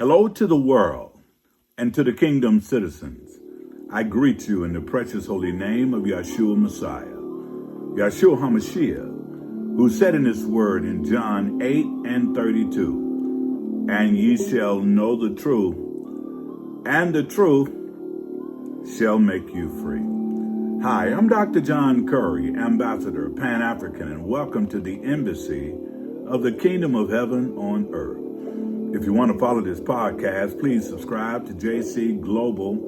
Hello to the world and to the kingdom citizens. I greet you in the precious holy name of Yeshua Messiah, Yeshua HaMashiach, who said in his word in John 8:32, and ye shall know the truth, and the truth shall make you free. Hi, I'm Dr. John Curry, Ambassador, Pan-African, and welcome to the Embassy of the Kingdom of Heaven on Earth. If you want to follow this podcast, please subscribe to JC Global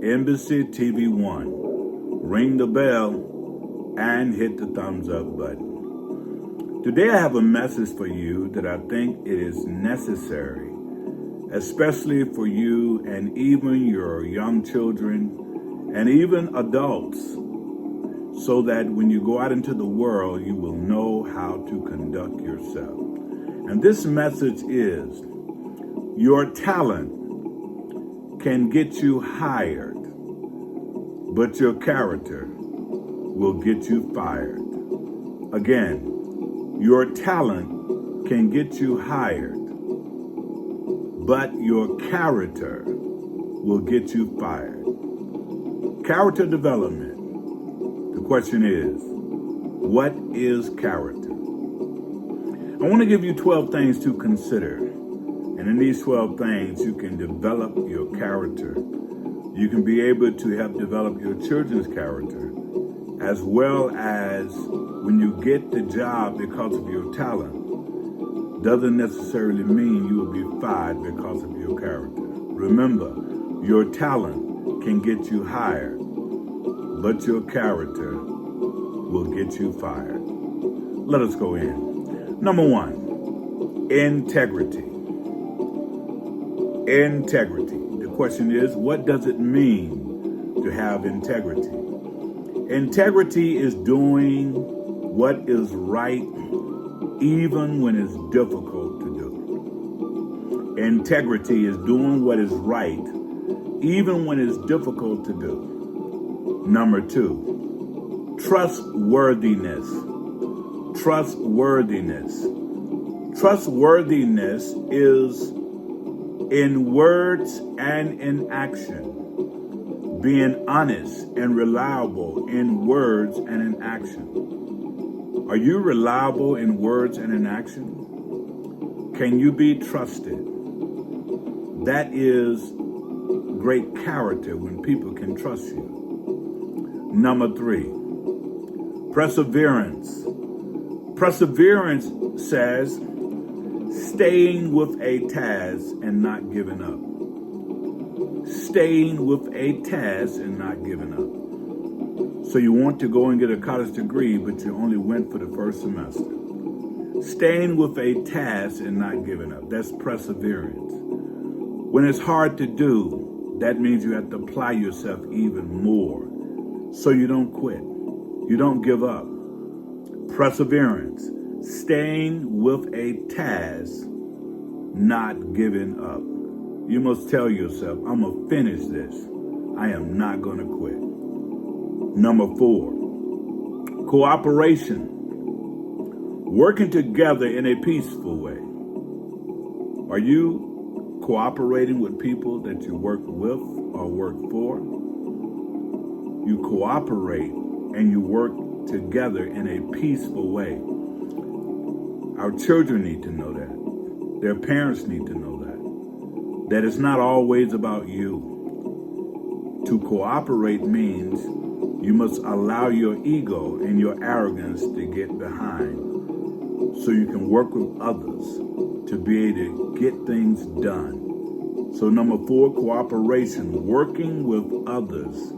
Embassy TV 1. Ring the bell and hit the thumbs up button. Today I have a message for you that I think it is necessary, especially for you and even your young children and even adults, so that when you go out into the world, you will know how to conduct yourself. And this message is, your talent can get you hired, but your character will get you fired. Again, your talent can get you hired, but your character will get you fired. Character development. The question is, what is character? I want to give you 12 things to consider. And in these 12 things, you can develop your character. You can be able to help develop your children's character, as well as when you get the job because of your talent, doesn't necessarily mean you will be fired because of your character. Remember, your talent can get you hired, but your character will get you fired. Let us go in. Number one, integrity. Integrity. The question is, what does it mean to have integrity? Integrity is doing what is right even when it's difficult to do. Integrity is doing what is right even when it's difficult to do. Number two, trustworthiness. Trustworthiness. Trustworthiness is in words and in action. Being honest and reliable in words and in action. Are you reliable in words and in action? Can you be trusted? That is great character when people can trust you. Number three, perseverance. Perseverance says staying with a task and not giving up. Staying with a task and not giving up. So you want to go and get a college degree, but you only went for the first semester. Staying with a task and not giving up. That's perseverance. When it's hard to do, that means you have to apply yourself even more, so you don't quit. You don't give up. Perseverance. Staying with a task, not giving up. You must tell yourself, I'm going to finish this. I am not going to quit. Number four, cooperation. Working together in a peaceful way. Are you cooperating with people that you work with or work for? You cooperate and you work together in a peaceful way. Our children need to know that. Their parents need to know that. That it's not always about you. To cooperate means you must allow your ego and your arrogance to get behind, so you can work with others to be able to get things done. So number four, cooperation, working with others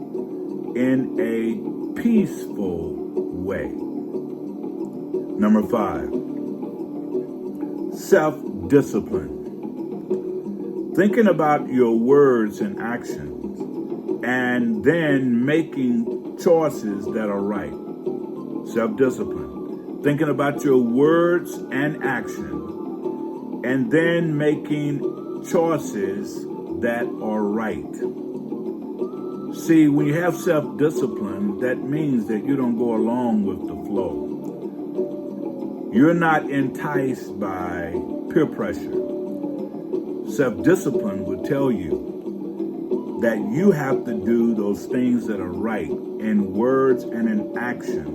in a peaceful way. Number five, self-discipline. Thinking about your words and actions and then making choices that are right. Self-discipline. Thinking about your words and action and then making choices that are right. See, when you have self-discipline, that means that you don't go along with the flow. You're not enticed by peer pressure. Self-discipline will tell you that you have to do those things that are right in words and in action,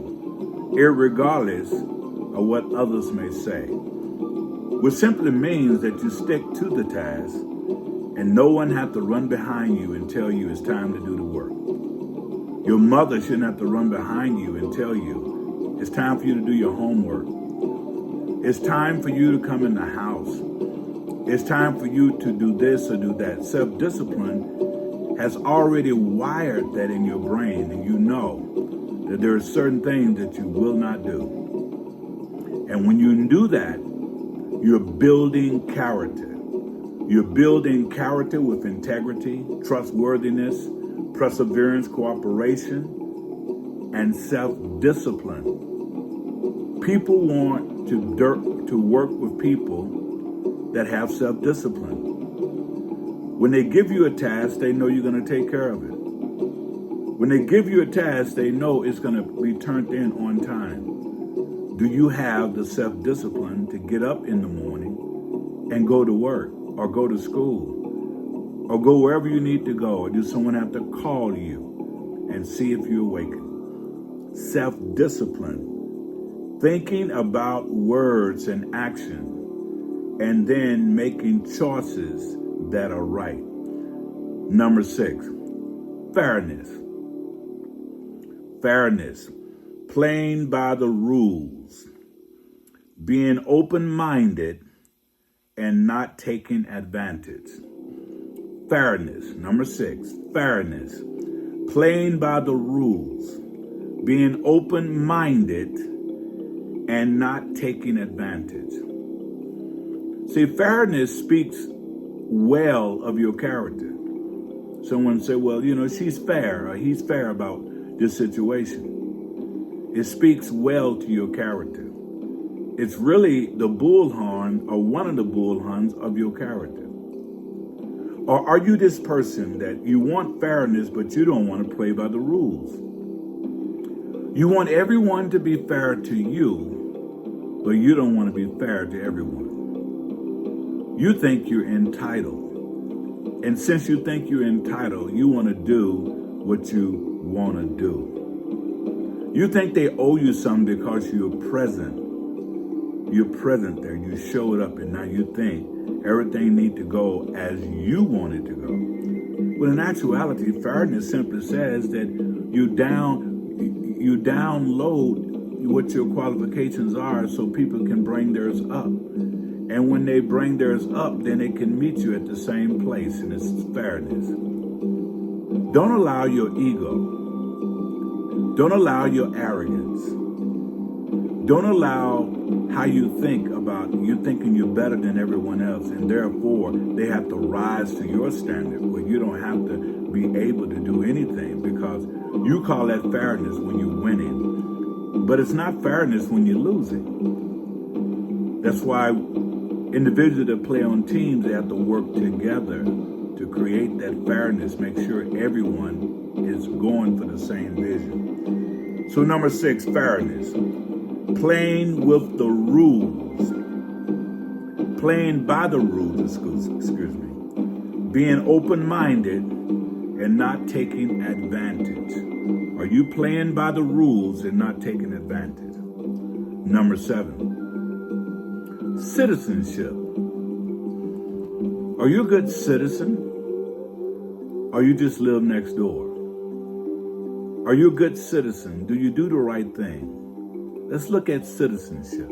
irregardless of what others may say. Which simply means that you stick to the task and no one have to run behind you and tell you it's time to do the work. Your mother shouldn't have to run behind you and tell you it's time for you to do your homework. It's time for you to come in the house. It's time for you to do this or do that. Self-discipline has already wired that in your brain, and you know that there are certain things that you will not do. And when you do that, you're building character. You're building character with integrity, trustworthiness, perseverance, cooperation, and self-discipline. People want to work with people that have self-discipline. When they give you a task, they know you're going to take care of it. When they give you a task, they know it's going to be turned in on time. Do you have the self-discipline to get up in the morning and go to work or go to school or go wherever you need to go? Or does someone have to call you and see if you're awakened? Self-discipline, thinking about words and action, and then making choices that are right. Number 6, fairness. Fairness, playing by the rules, being open-minded and not taking advantage. Fairness, number 6, fairness, playing by the rules, being open-minded and not taking advantage. See, fairness speaks well of your character. Someone say, well, she's fair or he's fair about this situation. It speaks well to your character. It's really the bullhorn or one of the bullhorns of your character. Or are you this person that you want fairness, but you don't want to play by the rules? You want everyone to be fair to you, but you don't want to be fair to everyone. You think you're entitled. And since you think you're entitled, you want to do what you want to do. You think they owe you something because you're present. You're present there. You showed up, and now you think everything needs to go as you want it to go. But in actuality, fairness simply says that you download what your qualifications are so people can bring theirs up. And when they bring theirs up, then they can meet you at the same place, and it's fairness. Don't allow your ego. Don't allow your arrogance. Don't allow how you think about you thinking you're better than everyone else, and therefore they have to rise to your standard where you don't have to be able to do anything, because you call that fairness when you're winning. But it's not fairness when you're losing. That's why individuals that play on teams, they have to work together to create that fairness, make sure everyone is going for the same vision. So number 6, fairness. Playing with the rules. Playing by the rules, excuse me. Being open-minded and not taking advantage. Are you playing by the rules and not taking advantage? Number 7. Citizenship. Are you a good citizen? Or you just live next door? Are you a good citizen? Do you do the right thing? Let's look at citizenship.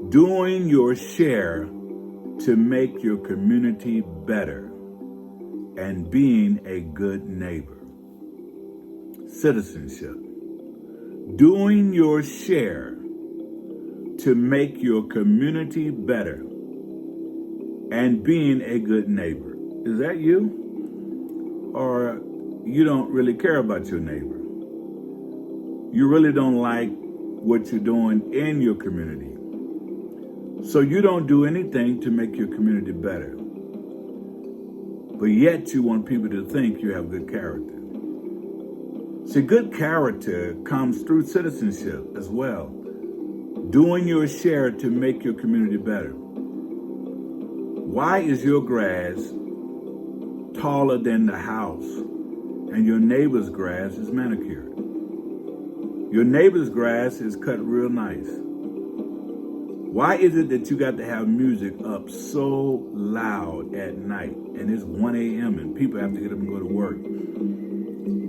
Doing your share to make your community better and being a good neighbor. Citizenship. Doing your share to make your community better and being a good neighbor. Is that you? Or you don't really care about your neighbor? You really don't like what you're doing in your community. So you don't do anything to make your community better. But yet you want people to think you have good character. See, good character comes through citizenship as well. Doing your share to make your community better. Why is your grass taller than the house and your neighbor's grass is manicured? Your neighbor's grass is cut real nice. Why is it that you got to have music up so loud at night and it's 1 a.m. and people have to get up and go to work?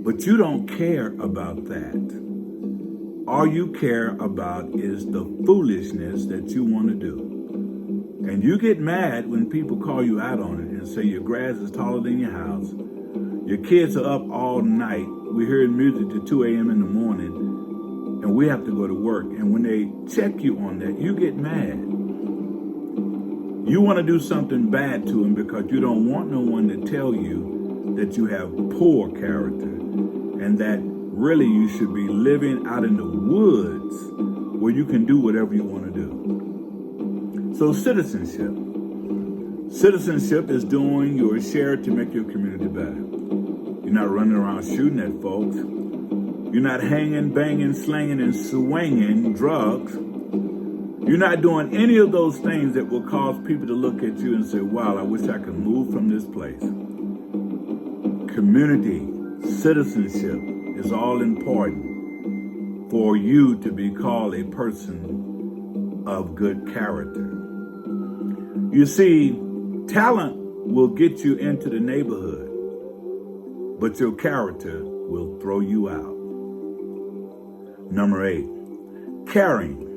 But you don't care about that. All you care about is the foolishness that you want to do. And you get mad when people call you out on it and say your grass is taller than your house. Your kids are up all night. We're hearing music to 2 a.m. in the morning, and we have to go to work. And when they check you on that, you get mad. You want to do something bad to them because you don't want no one to tell you that you have poor character and that really you should be living out in the woods where you can do whatever you want to do. So citizenship. Citizenship is doing your share to make your community better. You're not running around shooting at folks. You're not hanging, banging, slanging, and swinging drugs. You're not doing any of those things that will cause people to look at you and say, wow, I wish I could move from this place. Community, citizenship is all important for you to be called a person of good character. You see, talent will get you into the neighborhood, but your character will throw you out. Number 8, caring.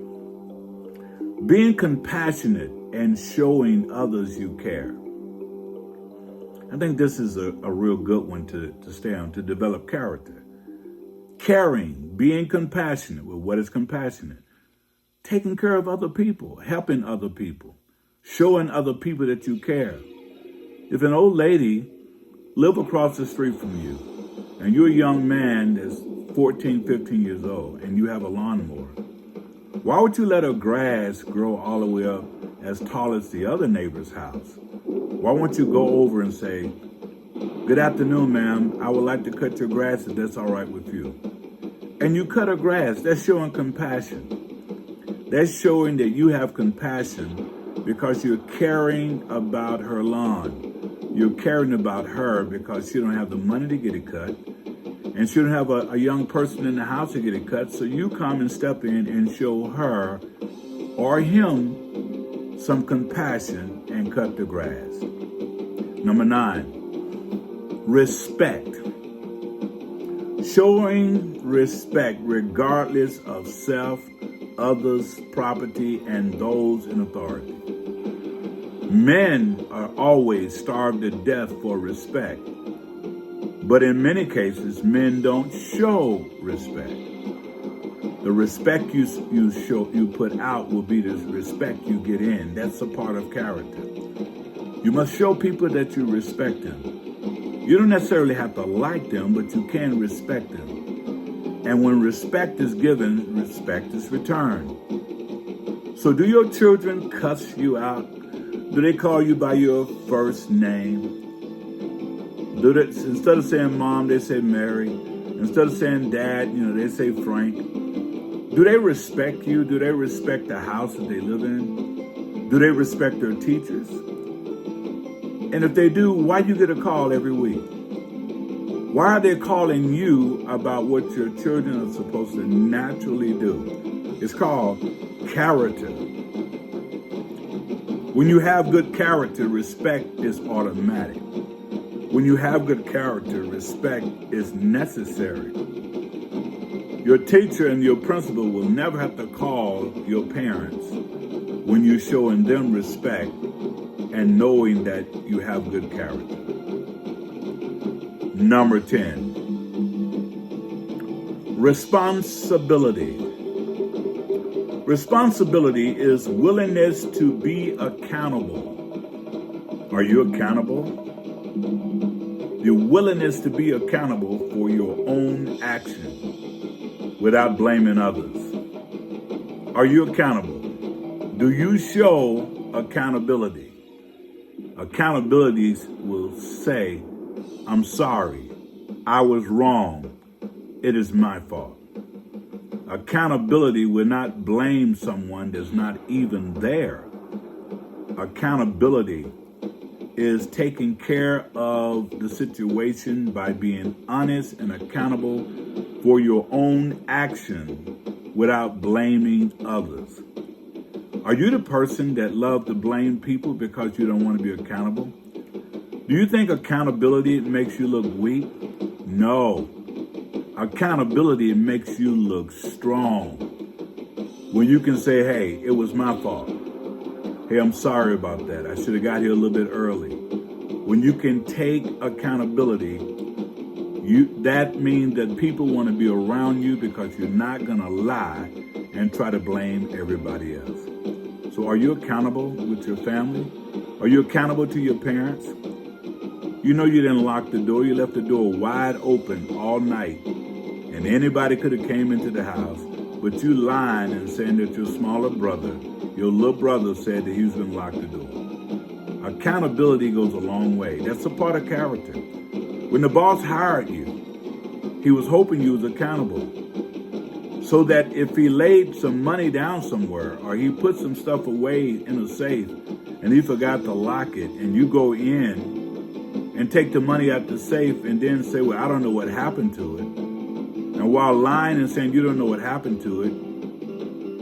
Being compassionate and showing others you care. I think this is a real good one to stay on, to develop character. Caring, being compassionate. Well, what is compassionate? Taking care of other people, helping other people, showing other people that you care. If an old lady live across the street from you and you're a young man that's 14, 15 years old and you have a lawnmower, why would you let her grass grow all the way up as tall as the other neighbor's house? Why won't you go over and say, good afternoon, ma'am, I would like to cut your grass if that's all right with you. And you cut her grass. That's showing compassion. That's showing that you have compassion because you're caring about her lawn. You're caring about her because she don't have the money to get it cut. And she don't have a young person in the house to get it cut. So you come and step in and show her or him some compassion and cut the grass. Number 9, respect. Showing respect regardless of self, others, property, and those in authority. Men are always starved to death for respect. But in many cases, men don't show respect. The respect you put out will be the respect you get in. That's a part of character. You must show people that you respect them. You don't necessarily have to like them, but you can respect them. And when respect is given, respect is returned. So do your children cuss you out? Do they call you by your first name? Instead of saying mom, they say Mary. Instead of saying dad, they say Frank. Do they respect you? Do they respect the house that they live in? Do they respect their teachers? And if they do, why do you get a call every week? Why are they calling you about what your children are supposed to naturally do? It's called character. When you have good character, respect is automatic. When you have good character, respect is necessary. Your teacher and your principal will never have to call your parents when you're showing them respect and knowing that you have good character. Number 10, responsibility. Responsibility is willingness to be accountable. Are you accountable? Your willingness to be accountable for your own action without blaming others. Are you accountable? Do you show accountability? Accountability will say, I'm sorry, I was wrong, it is my fault. Accountability will not blame someone that's not even there. Accountability is taking care of the situation by being honest and accountable for your own action without blaming others. Are you the person that loves to blame people because you don't want to be accountable? Do you think accountability makes you look weak? No. Accountability makes you look strong. When you can say, hey, it was my fault. Hey, I'm sorry about that. I should have got here a little bit early. When you can take accountability, that means that people want to be around you because you're not going to lie and try to blame everybody else. So are you accountable with your family? Are you accountable to your parents? You know you didn't lock the door. You left the door wide open all night. And anybody could have came into the house. But you lying and saying that your smaller brother, your little brother said that he was going to lock the door. Accountability goes a long way. That's a part of character. When the boss hired you, he was hoping you was accountable. So that if he laid some money down somewhere or he put some stuff away in a safe and he forgot to lock it and you go in and take the money out the safe and then say, well, I don't know what happened to it. And while lying and saying you don't know what happened to it,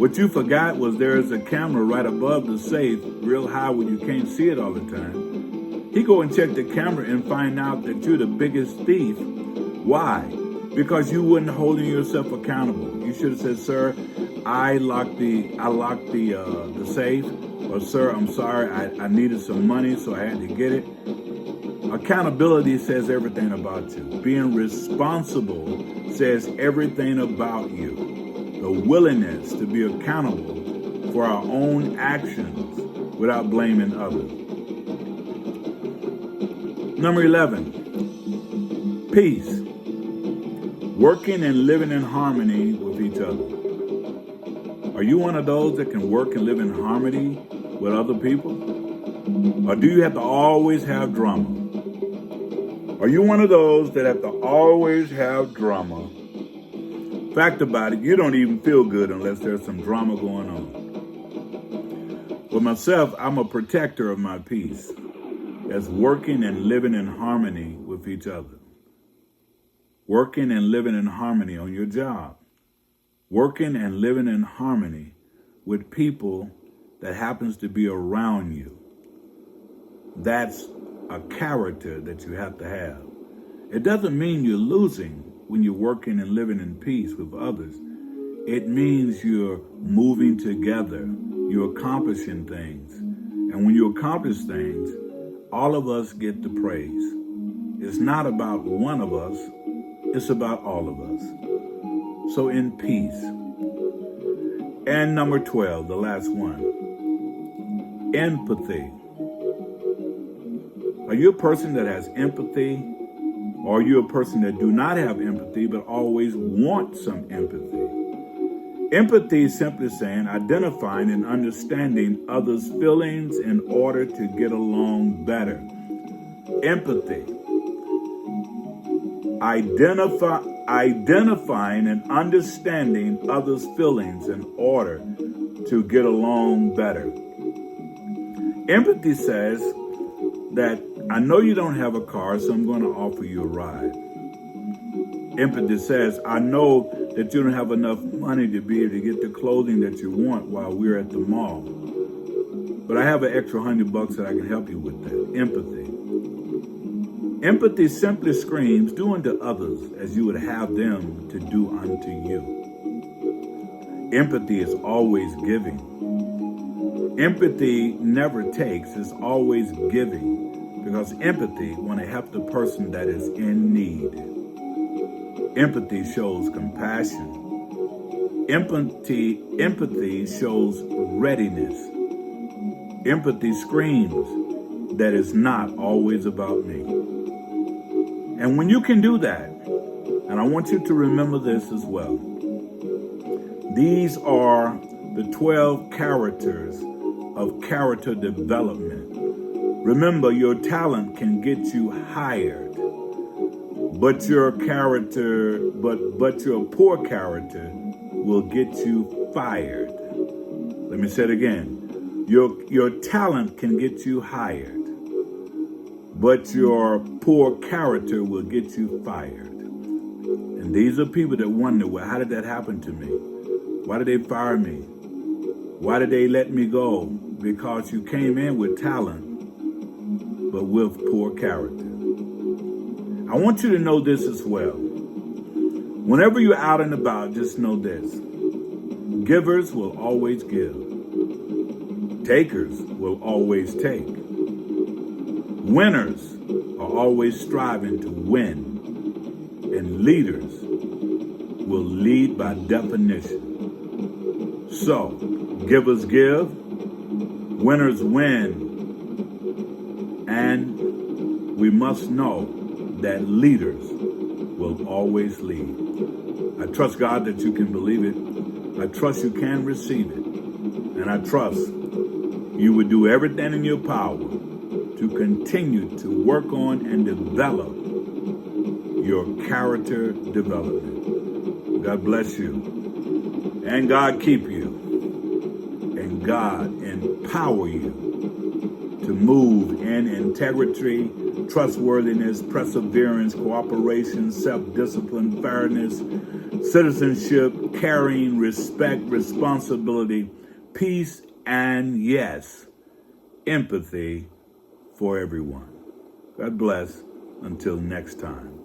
what you forgot was there is a camera right above the safe, real high where you can't see it all the time. He go and check the camera and find out that you're the biggest thief. Why? Because you weren't holding yourself accountable. You should have said, sir, I locked the safe, or sir, I'm sorry, I needed some money, so I had to get it. Accountability says everything about you. Being responsible says everything about you. The willingness to be accountable for our own actions without blaming others. Number 11, peace. Working and living in harmony with each other. Are you one of those that can work and live in harmony with other people? Or do you have to always have drama? Are you one of those that have to always have drama? Fact about it, you don't even feel good unless there's some drama going on. For myself, I'm a protector of my peace. That's working and living in harmony with each other. Working and living in harmony on your job. Working and living in harmony with people that happens to be around you. That's a character that you have to have. It doesn't mean you're losing when you're working and living in peace with others. It means you're moving together. You're accomplishing things. And when you accomplish things, all of us get the praise. It's not about one of us. It's about all of us. So in peace. And number 12, the last one, empathy. Are you a person that has empathy? Or are you a person that do not have empathy but always want some empathy? Empathy is simply saying identifying and understanding others' feelings in order to get along better. Empathy. Identifying and understanding others' feelings in order to get along better. Empathy says that I know you don't have a car, so I'm going to offer you a ride. Empathy says, I know that you don't have enough money to be able to get the clothing that you want while we're at the mall. But I have an extra $100 that I can help you with that. Empathy. Empathy simply screams, do unto others as you would have them to do unto you. Empathy is always giving. Empathy never takes, it's always giving. Because empathy want to help the person that is in need. Empathy shows compassion. Empathy shows readiness. Empathy screams that it's not always about me. And when you can do that, and I want you to remember this as well, these are the 12 characters of character development. Remember, your talent can get you hired, but your poor character will get you fired. Let me say it again. Your talent can get you hired, but your poor character will get you fired. And these are people that wonder, well, how did that happen to me? Why did they fire me? Why did they let me go? Because you came in with talent, but with poor character. I want you to know this as well. Whenever you're out and about, just know this. Givers will always give. Takers will always take. Winners are always striving to win. And leaders will lead by definition. So, givers give, winners win, and we must know that leaders will always lead. I trust, God, that you can believe it. I trust you can receive it. And I trust you would do everything in your power to continue to work on and develop your character development. God bless you. And God keep you. And God empower you to move in integrity, trustworthiness, perseverance, cooperation, self-discipline, fairness, citizenship, caring, respect, responsibility, peace, and yes, empathy for everyone. God bless. Until next time.